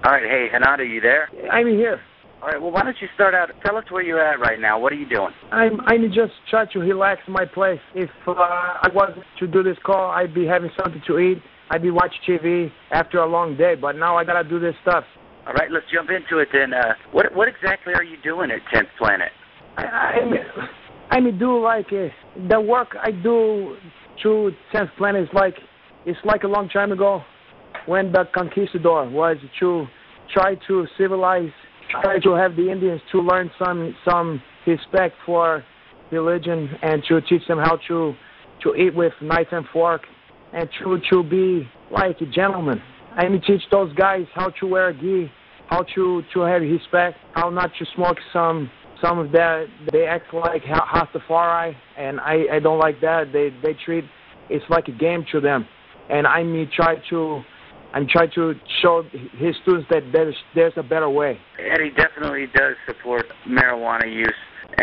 All right, hey, Renato, you there? I'm here. All right, well, why don't you start out? Tell us where you're at right now. What are you doing? I'm just trying to relax my place. If I wasn't to do this call, I'd be having something to eat. I'd be watching TV after a long day, but now I got to do this stuff. All right, let's jump into it then. What exactly are you doing at 10th Planet? I do like the work I do through 10th Planet it's like a long time ago when the conquistador was to try to civilize, try to have the Indians to learn some respect for religion and to teach them how to eat with knife and fork and to be like a gentleman. I teach those guys how to wear a gi, how to have respect, how not to smoke some of that. They act like Rastafari, and I don't like that. They treat it's like a game to them, and I'm trying to show his students that there's a better way. Eddie definitely does support marijuana use,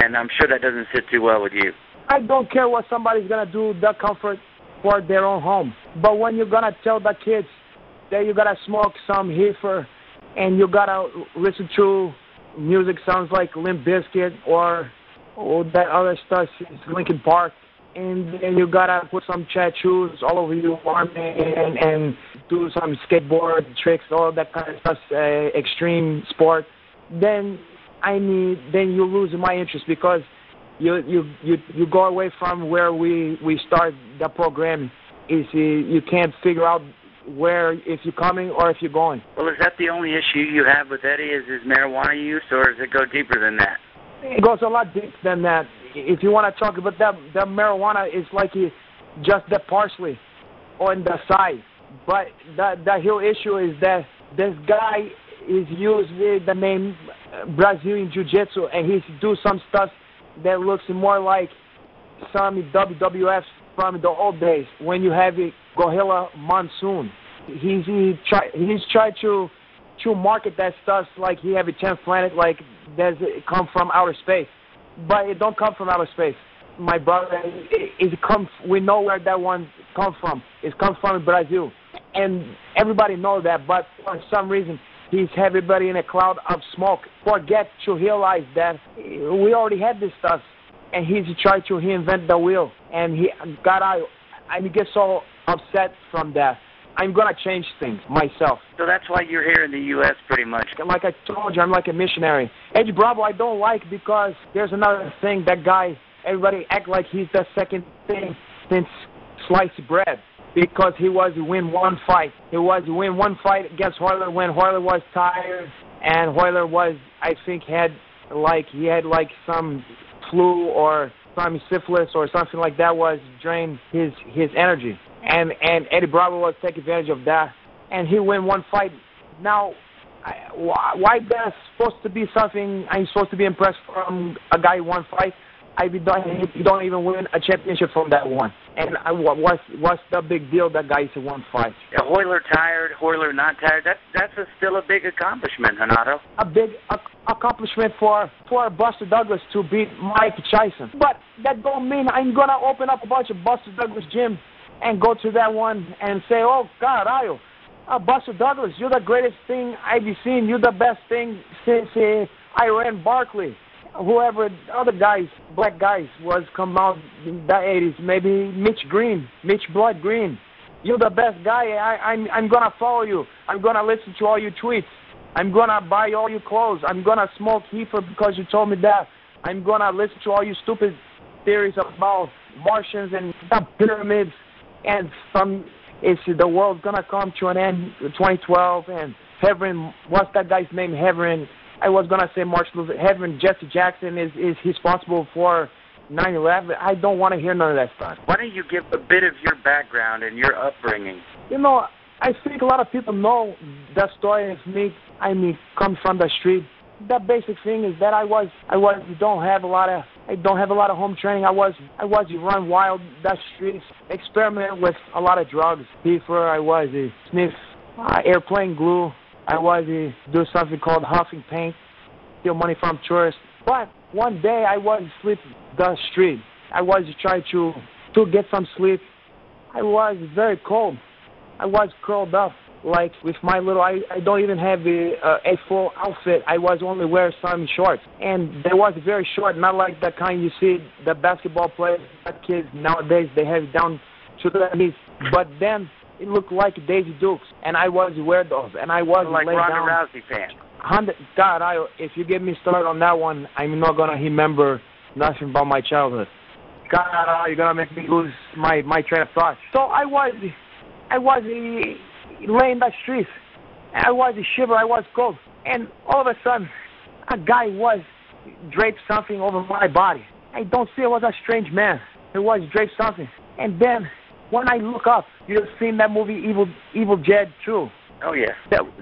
and I'm sure that doesn't sit too well with you. I don't care what somebody's gonna do, the comfort for their own home. But when you're gonna tell the kids that you gotta smoke some heifer and you gotta listen to music sounds like Limp Bizkit or that other stuff, Linkin Park, and you gotta put some tattoos all over your arm and do some skateboard tricks, all that kind of stuff, extreme sport, then you lose my interest because you go away from where we start the program. Is you can't figure out where if you're coming or if you're going. Well, is that the only issue you have with Eddie? Is his marijuana use, or does it go deeper than that? It goes a lot deeper than that. If you want to talk about that marijuana is like just the parsley on the side. But the real issue is that this guy is using the name Brazilian Jiu-Jitsu, and he's do some stuff that looks more like some WWF from the old days when you have a Gorilla Monsoon. He's tried to market that stuff like he have a 10th Planet, like does it come from outer space, but it don't come from outer space. My brother, we know where that one come from. It comes from Brazil, and everybody knows that. But for some reason, he's everybody in a cloud of smoke. Forget to realize that we already had this stuff, and he's tried to reinvent the wheel. And I get so upset from that. I'm going to change things myself. So that's why you're here in the U.S. pretty much. Like I told you, I'm like a missionary. Eddie Bravo I don't like because there's another thing. That guy, everybody act like he's the second thing since sliced bread because he was win one fight. He was win one fight against Hoyler when Hoyler was tired, and Hoyler was, I think, he had some flu or some syphilis or something like that was drained his energy. And Eddie Bravo was taking advantage of that, and he win one fight. Now, why that's supposed to be something I'm supposed to be impressed from a guy who won fight? You don't even win a championship from that one. And what's the big deal that guy said one fight? Yeah, Hoyler tired, Hoyler not tired. That's still a big accomplishment, Renato. A big accomplishment for Buster Douglas to beat Mike Tyson. But that don't mean I'm gonna open up a bunch of Buster Douglas gyms and go to that one and say, oh, God, Buster Douglas, you're the greatest thing I've seen. You're the best thing since I ran Barkley. Whoever, other guys, black guys, was come out in the 80s. Maybe Mitch Blood Green. You're the best guy. I'm going to follow you. I'm going to listen to all your tweets. I'm going to buy all your clothes. I'm going to smoke heifer because you told me that. I'm going to listen to all your stupid theories about Martians and the pyramids. And the world's going to come to an end in 2012. And Heaven, what's that guy's name? Heaven, I was going to say Marshall Luther. Heaven, Jesse Jackson is responsible for 9/11. I don't want to hear none of that stuff. Why don't you give a bit of your background and your upbringing? You know, I think a lot of people know that story of me. Come from the street. The basic thing is that I don't have a lot of home training. I was run wild the streets, experiment with a lot of drugs. Before I was sniff airplane glue. I was do something called huffing paint, steal money from tourists. But one day I was sleep the street. I was trying to get some sleep. I was very cold. I was curled up like with my little, I don't even have a full outfit. I was only wearing some shorts, and they was very short, not like the kind you see the basketball players, kids nowadays, they have it down to the knees. But then it looked like Daisy Dukes, and I was wearing those, and I was like laid Ronda down. Rousey fan. God, if you get me started on that one, I'm not gonna remember nothing about my childhood. God, you're gonna make me lose my train of thought. So I was laying the streets. I was shiver. I was cold, and all of a sudden, a guy was draped something over my body. I don't see it was a strange man. It was draped something, and then when I look up, you've seen that movie Evil Dead 2. Oh yeah.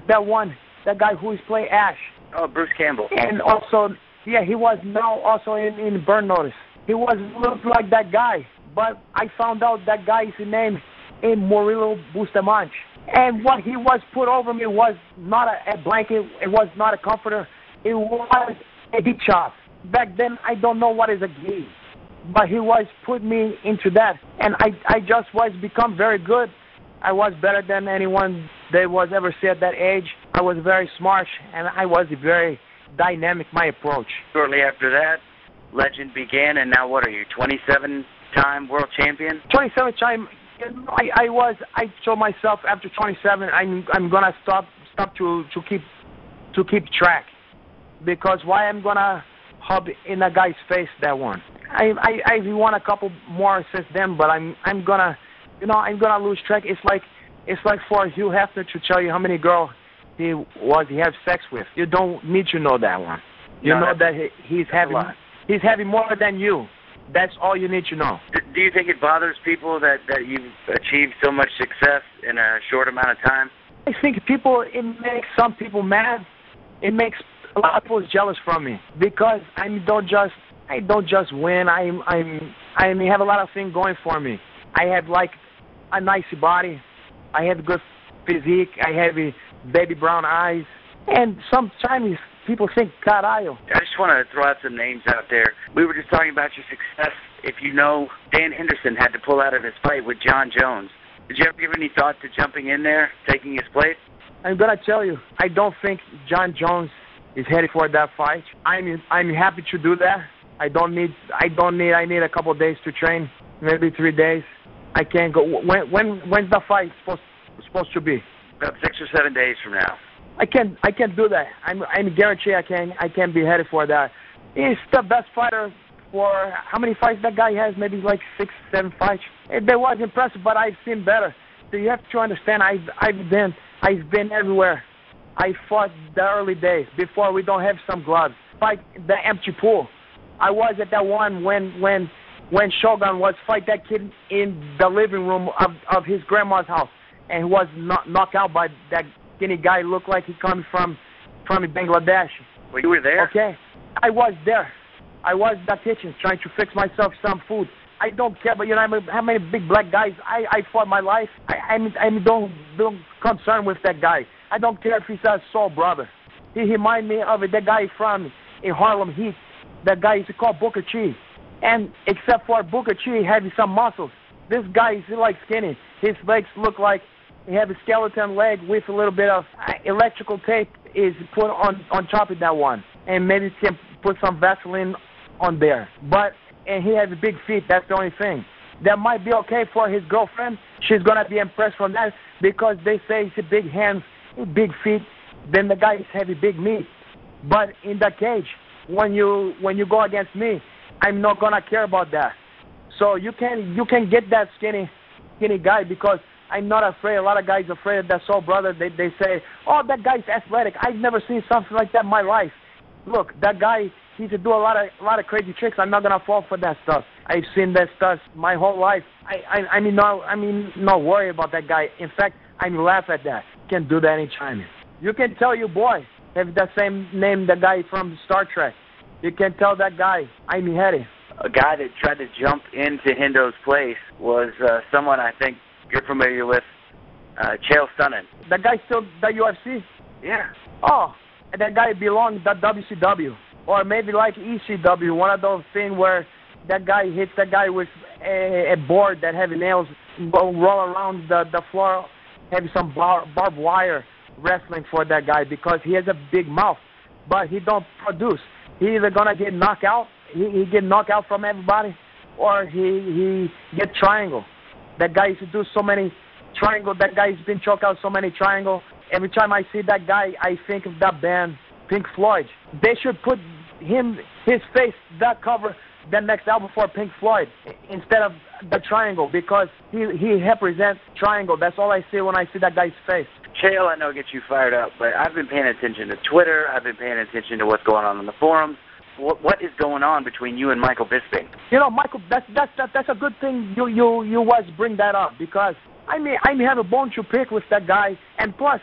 That one. That guy who is playing Ash. Oh, Bruce Campbell. And also, yeah, he was now also in Burn Notice. He looked like that guy, but I found out that guy's name is Murilo Bustamante. And what he was put over me was not a blanket, it was not a comforter, it was a deep chop. Back then, I don't know what is a gi, but he was put me into that, and I just was become very good. I was better than anyone that was ever seen at that age. I was very smart, and I was very dynamic, my approach. Shortly after that, legend began, and now what are you, 27-time world champion? 27 time. I told myself after 27, I'm gonna stop to keep track, because why I'm gonna hub in a guy's face that one. I've won a couple more since then, but I'm gonna lose track. It's like for Hugh Hefner to tell you how many girls he had sex with. You don't need to know that one. You know that he's having more than you. That's all you need to know. Do you think it bothers people that you've achieved so much success in a short amount of time? I think it makes some people mad. It makes a lot of people jealous from me, because I don't just win. I have a lot of things going for me. I have like a nice body. I have good physique. I have baby brown eyes. And sometimes people think, caralho. I just want to throw out some names out there. We were just talking about your success. If you know, Dan Henderson had to pull out of his fight with Jon Jones. Did you ever give any thought to jumping in there, taking his place? I'm gonna tell you, I don't think Jon Jones is headed for that fight. I'm happy to do that. I need a couple of days to train, maybe 3 days. I can't go. When's the fight supposed to be? About 6 or 7 days from now. I can't do that. I'm guaranteed I can't be headed for that. He's the best fighter for how many fights that guy has? Maybe like 6, 7 fights. That was impressive, but I've seen better. So you have to understand, I've been everywhere. I fought the early days before we don't have some gloves. Fight the empty pool. I was at that one when Shogun was fight that kid in the living room of his grandma's house, and he was knocked out by that skinny guy. Looked like he coming from Bangladesh. Well, you were there? Okay. I was there. I was in the kitchen trying to fix myself some food. I don't care, but you know how many big black guys I fought my life. I don't concern with that guy. I don't care if he's a soul brother. He remind me of the guy from in Harlem Heat. That guy is called Booker T. And except for Booker T having some muscles, this guy is like skinny. His legs look like he have a skeleton leg with a little bit of electrical tape is put on top of that one, and maybe he can put some Vaseline on there. And he has big feet. That's the only thing. That might be okay for his girlfriend. She's gonna be impressed from that because they say it's big hands, big feet. Then the guys have a big meat. But in the cage, when you go against me, I'm not gonna care about that. So you can get that skinny guy because I'm not afraid. A lot of guys are afraid of that soul brother. They say, oh, that guy's athletic. I've never seen something like that in my life. Look, that guy, he can do a lot of crazy tricks. I'm not gonna fall for that stuff. I've seen that stuff my whole life. Not worry about that guy. In fact, I laugh at that. Can't do that anytime. You can tell your boy have the same name, the guy from Star Trek. You can tell that guy, I'm Hedy. A guy that tried to jump into Hendo's place was someone I think you're familiar with, Chael Sonnen. That guy still the UFC? Yeah. Oh, and that guy belonged to WCW. Or maybe like ECW, one of those things where that guy hits that guy with a board that have nails, roll around the floor have some barbed wire wrestling for that guy because he has a big mouth, but he don't produce. He either gonna get knocked out, he get knocked out from everybody, or he get triangle. That guy used to do so many triangle. That guy's been choked out so many triangle. Every time I see that guy, I think of that band, Pink Floyd. They should put his face, that cover, the next album for Pink Floyd instead of the triangle because he represents triangle. That's all I see when I see that guy's face. Chael, I know it gets you fired up, but I've been paying attention to Twitter. I've been paying attention to what's going on the forums. What is going on between you and Michael Bisping? You know, Michael, that's a good thing you was bring that up because I have a bone to pick with that guy, and plus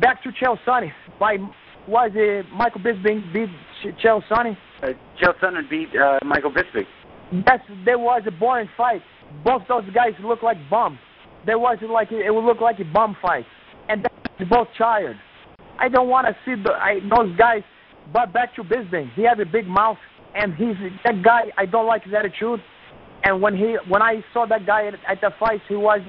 back to Chael Sonnen. Was it Michael Bisping beat Chael Sonnen? Chael Sonnen beat Michael Bisping. There was a boring fight. Both those guys look like bums. It would look like a bum fight, and they're both tired. I don't want to see those guys. But back to Bisping, he has a big mouth, and that guy. I don't like his attitude. And when I saw that guy at the fight, he was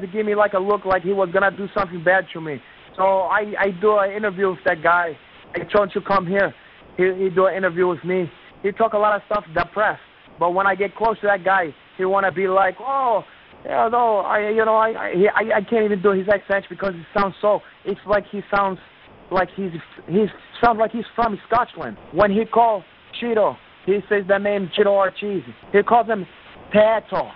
giving me like a look like he was gonna do something bad to me. So I do an interview with that guy. I told him to come here. He do an interview with me. He talk a lot of stuff to the press. But when I get close to that guy, he wanna be like, oh, yeah, no, I can't even do his accent because it sounds so. It's like he sounds like he sounds like he's from Scotland. When he calls Cheeto, he says the name Cheeto Ortiz. He calls him Tato.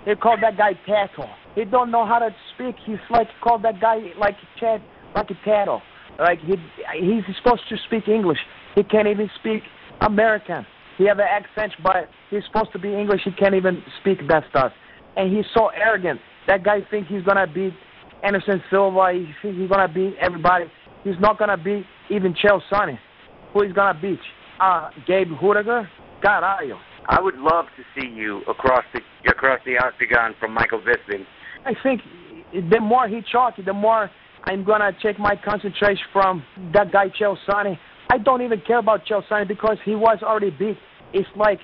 He called that guy Tato. He don't know how to speak. He's like called that guy like a Tato. Like he's supposed to speak English. He can't even speak American. He have an accent, but he's supposed to be English. He can't even speak that stuff. And he's so arrogant. That guy thinks he's gonna beat Anderson Silva. He thinks he's gonna beat everybody. He's not gonna beat even Chael Sonnen. Who he's gonna beat? Gabe Hudiger? Caralho. I would love to see you across the octagon from Michael Bisping. I think the more he talks, the more I'm gonna take my concentration from that guy Chael Sonnen. I don't even care about Chael Sonnen because he was already beat. It's like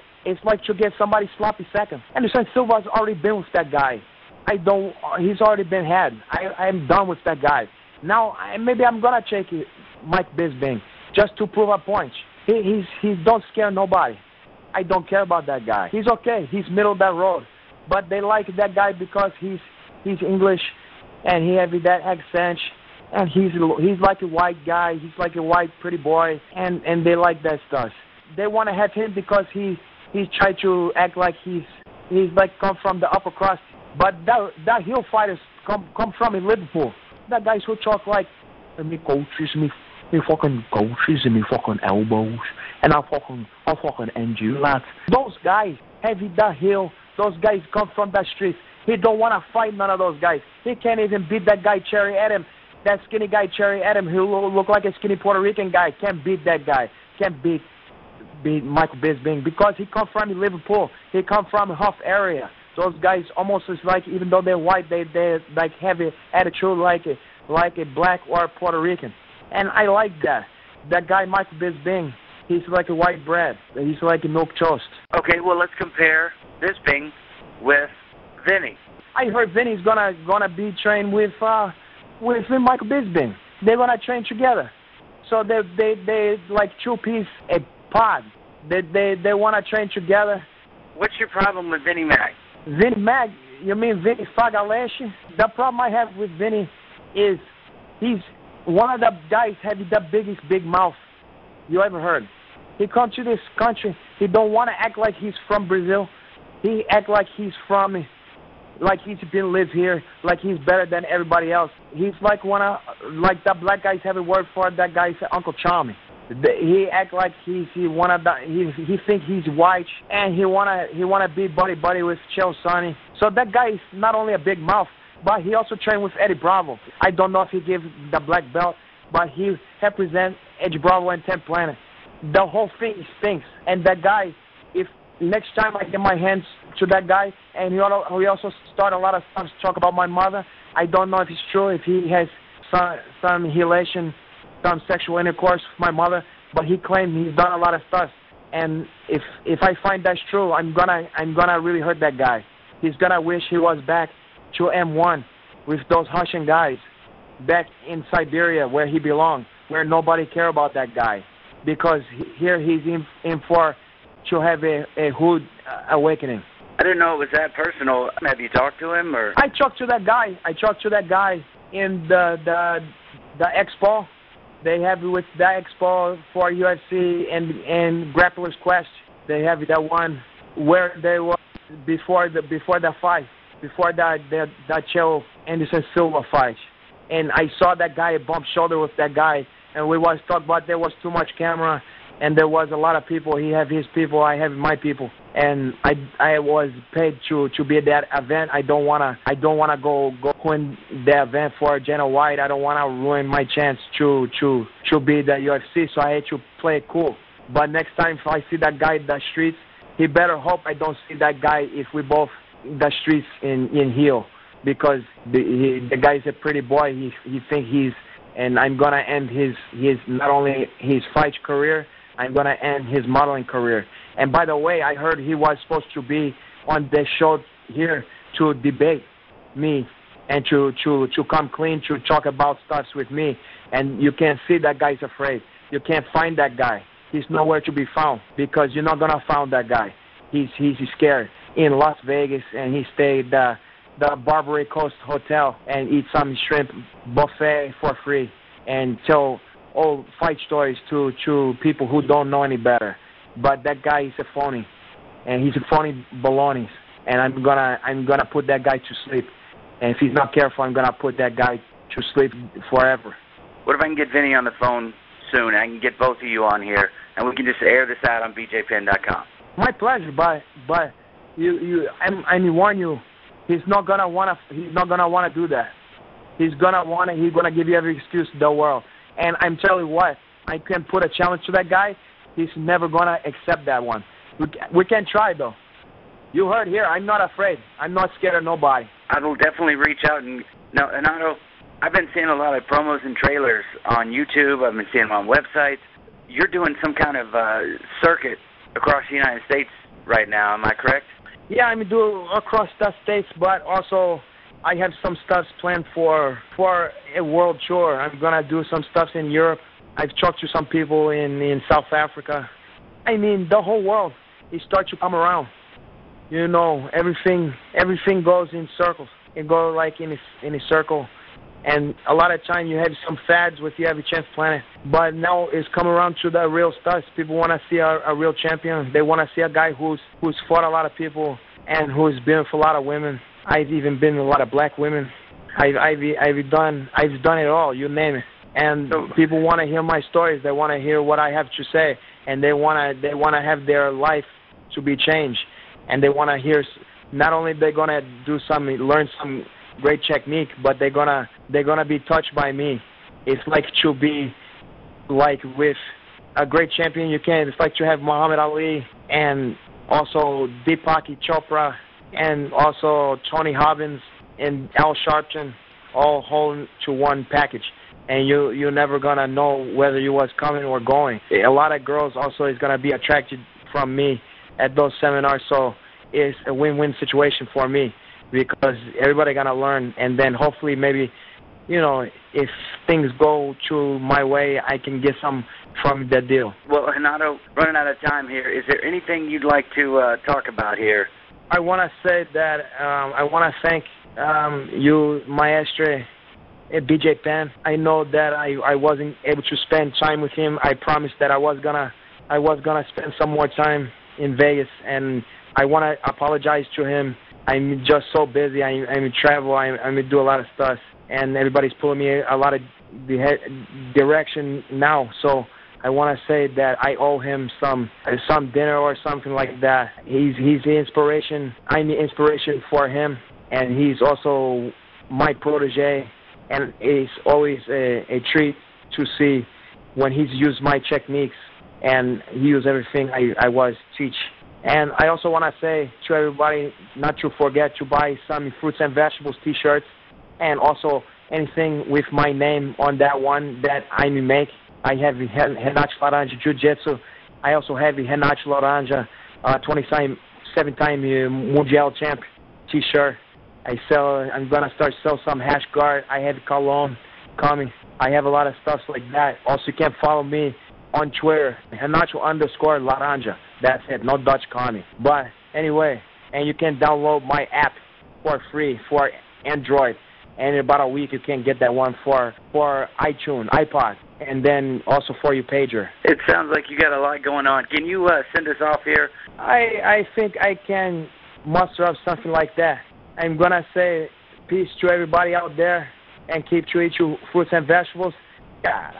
to get somebody sloppy second. Anderson Silva's already been with that guy. He's already been had. I'm done with that guy. Now maybe I'm gonna check Mike Bisping just to prove a point. He don't scare nobody. I don't care about that guy. He's okay. He's middle of that road. But they like that guy because he's English and he has that accent and he's like a white guy. He's like a white pretty boy and they like that stuff. They want to have him because he's trying to act like he's like come from the upper crust. But that heel fighters come from in Liverpool. That guys who talk like me coaches, me fucking coaches and me fucking elbows and I'll fucking end you lads. Those guys have that heel. Those guys come from that street. He don't want to fight none of those guys. He can't even beat that guy Cherry Adam. That skinny guy Cherry Adam who look like a skinny Puerto Rican guy. Can't beat that guy. Can't beat Michael Bisping because he come from Liverpool. He come from a Huff area. Those guys almost is like, even though they're white, they like have an attitude like a black or a Puerto Rican. And I like that. That guy Michael Bisping, he's like a white bread. He's like a milk toast. Okay, well let's compare Bisping with Vinny. I heard Vinny's gonna be trained with Michael Bisping. They're gonna train together. So they like two-piece a pod. They wanna train together. What's your problem with Vinny Mag? Vinny Mag, you mean Vinny Magalhaes? The problem I have with Vinny is he's one of the guys having the biggest big mouth you ever heard. He come to this country, he don't want to act like he's from Brazil. He act like he's from, like he's been live here, like he's better than everybody else. He's like like the black guys have a word for that guy, Uncle Charming. He act like he think he's white and he wanna be buddy with Chael Sonnen. So that guy is not only a big mouth, but he also trained with Eddie Bravo. I don't know if he gave the black belt, but he represents Eddie Bravo and 10 Planet. The whole thing stinks. And that guy, if next time I get my hands to that guy, and he also start a lot of stuff to talk about my mother, I don't know if it's true, if he has some relation, some sexual intercourse with my mother, but he claimed he's done a lot of stuff. And if I find that's true, I'm gonna really hurt that guy. He's gonna wish he was back to M1 with those Russian guys back in Siberia where he belonged, where nobody cared about that guy. Because here he's in for to have a hood awakening. I didn't know it was that personal. Have you talked to him, or? I talked to that guy in the expo. They have with the expo for UFC and Grapplers Quest. They have that one where they were before the fight, before the Chael Anderson Silva fight. And I saw that guy bump shoulder with that guy, and we was talking about there was too much camera, and there was a lot of people. He have his people, I have my people, and I was paid to be at that event. I don't wanna go win the event for Jenna White. I don't wanna ruin my chance to be the UFC. So I had to play it cool. But next time if I see that guy in the streets, he better hope I don't see that guy if we both in the streets in heel, because the guy is a pretty boy. He think he's, and I'm gonna end his not only his fight career, I'm gonna end his modeling career. And by the way, I heard he was supposed to be on the show here to debate me and to come clean, to talk about stuff with me. And you can see that guy's afraid. You can't find that guy. He's nowhere to be found because you're not gonna find that guy. He's scared in Las Vegas, and he stayed the Barbary Coast Hotel and eat some shrimp buffet for free and tell old fight stories to people who don't know any better. But that guy is a phony, and he's a phony baloney. And I'm gonna put that guy to sleep. And if he's not careful, I'm gonna put that guy to sleep forever. What if I can get Vinny on the phone soon? I can get both of you on here, and we can just air this out on BJPen.com. My pleasure, but I warn you, he's not gonna wanna do that. He's gonna give you every excuse in the world. And I'm telling you what, I can put a challenge to that guy. He's never gonna accept that one. We can try though. You heard here. I'm not afraid. I'm not scared of nobody. I will definitely reach out and no, Renato, I've been seeing a lot of promos and trailers on YouTube. I've been seeing them on websites. You're doing some kind of circuit across the United States right now. Am I correct? Yeah, I'm doing across the states, but also I have some stuff planned for a world tour. I'm gonna do some stuff in Europe. I've talked to some people in South Africa. I mean, the whole world it starts to come around. You know, everything goes in circles. It goes like in a circle. And a lot of time you have some fads with you have a chance to plan it. But now it's come around to the real stuff. People want to see a real champion. They want to see a guy who's fought a lot of people and who's been with a lot of women. I've even been with a lot of black women. I've done it all. You name it. And people want to hear my stories. They want to hear what I have to say, and they want to have their life to be changed. And they want to hear. Not only they're gonna learn some great technique, but they're gonna be touched by me. It's like to be like with a great champion. It's like to have Muhammad Ali and also Deepak Chopra and also Tony Robbins and Al Sharpton all hold to one package. And you're never gonna know whether you was coming or going. A lot of girls also is gonna be attracted from me at those seminars, so it's a win-win situation for me because everybody gonna learn, and then hopefully maybe, you know, if things go to my way, I can get some from the deal. Well, Renato, running out of time here, is there anything you'd like to talk about here? I want to say that I want to thank you, Maestre, BJ Penn. I know that I wasn't able to spend time with him. I promised that I was gonna spend some more time in Vegas, and I want to apologize to him. I'm just so busy. I'm in travel. I'm do a lot of stuff, and everybody's pulling me a lot of direction now. So I want to say that I owe him some dinner or something like that. He's the inspiration. I'm the inspiration for him, and he's also my protege. And it's always a treat to see when he's used my techniques and he used everything I was teach. And I also want to say to everybody not to forget to buy some fruits and vegetables T-shirts, and also anything with my name on that one that I make. I have Renato Laranja Jiu-Jitsu. I also have Renato Laranja 27-time Mundial champ T-shirt. I'm gonna start sell some hash guard. I have cologne coming. I have a lot of stuff like that. Also, you can follow me on Twitter, Renato_Laranja. That's it, no Dutch Connie. But anyway, and you can download my app for free for Android. And in about a week, you can get that one for iTunes, iPod, and then also for your pager. It sounds like you got a lot going on. Can you send us off here? I think I can muster up something like that. I'm going to say peace to everybody out there and keep to eat your fruits and vegetables. God.